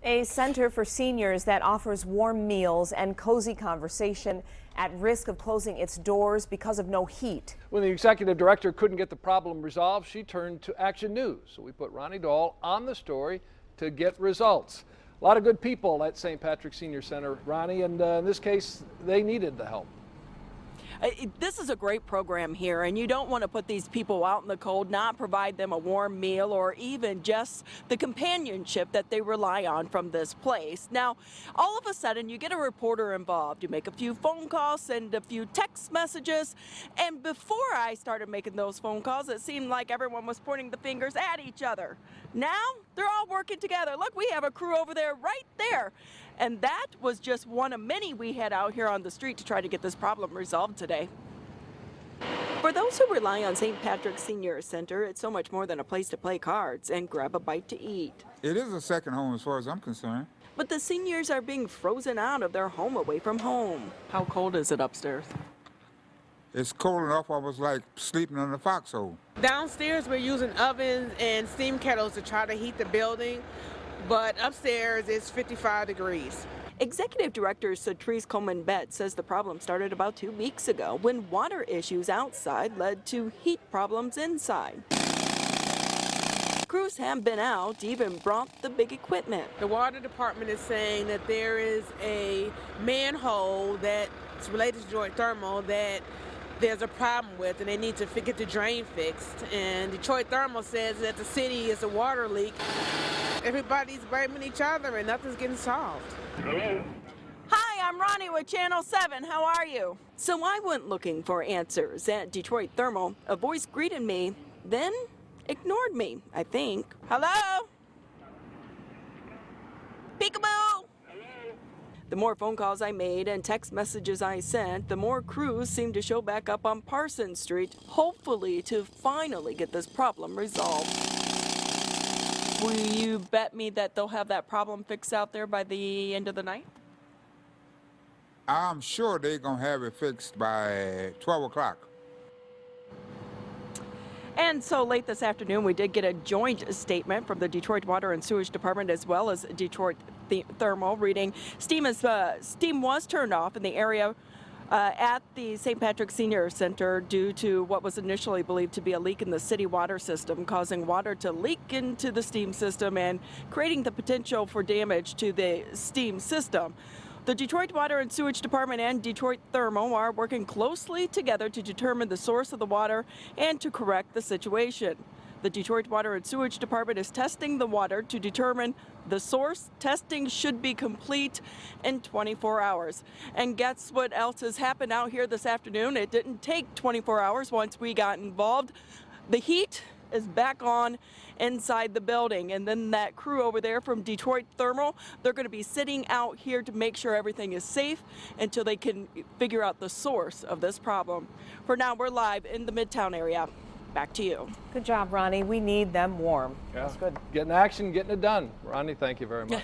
A center for seniors that offers warm meals and cozy conversation at risk of closing its doors because of no heat. When the executive director couldn't get the problem resolved, she turned to Action News. So we put Ronnie Dahl on the story to get results. A lot of good people at St. Patrick Senior Center, Ronnie, and in this case, they needed the help. This is a great program here, and you don't want to put these people out in the cold, not provide them a warm meal or even just the companionship that they rely on from this place. Now, all of a sudden, you get a reporter involved. You make a few phone calls, send a few text messages, and before I started making those phone calls, it seemed like everyone was pointing the fingers at each other. Now, they're all working together. Look, we have a crew over there right there. And that was just one of many we had out here on the street to try to get this problem resolved today. For those who rely on St. Patrick's Senior Center, it's so much more than a place to play cards and grab a bite to eat. It is a second home as far as I'm concerned. But the seniors are being frozen out of their home away from home. How cold is it upstairs? It's cold enough I was like sleeping in a foxhole. Downstairs we're using ovens and steam kettles to try to heat the building, but upstairs it's 55 degrees. Executive Director Satrice Coleman-Betts says the problem started about 2 weeks ago when water issues outside led to heat problems inside. Crews have been out, even brought the big equipment. The water department is saying that there is a manhole that's related to Detroit Thermal that there's a problem with, and they need to get the drain fixed. And Detroit Thermal says that the city is a water leak. Everybody's blaming each other and nothing's getting solved. Hello. Hi, I'm Ronnie with Channel 7. How are you? So I went looking for answers at Detroit Thermal. A voice greeted me, then ignored me, I think. Hello? Peekaboo! The more phone calls I made and text messages I sent, the more crews seemed to show back up on Parsons Street, hopefully to finally get this problem resolved. Will you bet me that they'll have that problem fixed out there by the end of the night? I'm sure they're going to have it fixed by 12 o'clock. And so late this afternoon, we did get a joint statement from the Detroit Water and Sewage Department as well as Detroit Thermal reading steam was turned off in the area at the St. Patrick Senior Center due to what was initially believed to be a leak in the city water system, causing water to leak into the steam system and creating the potential for damage to the steam system. The Detroit Water and Sewage Department and Detroit Thermal are working closely together to determine the source of the water and to correct the situation. The Detroit Water and Sewage Department is testing the water to determine the source. Testing should be complete in 24 hours. And guess what else has happened out here this afternoon? It didn't take 24 hours once we got involved. The heat is back on inside the building, and then that crew over there from Detroit Thermal, they're going to be sitting out here to make sure everything is safe until they can figure out the source of this problem. For now, we're live in the Midtown area. Back to you. Good job, Ronnie. We need them warm. Yeah. That's good. Getting action, getting it done. Ronnie, thank you very much.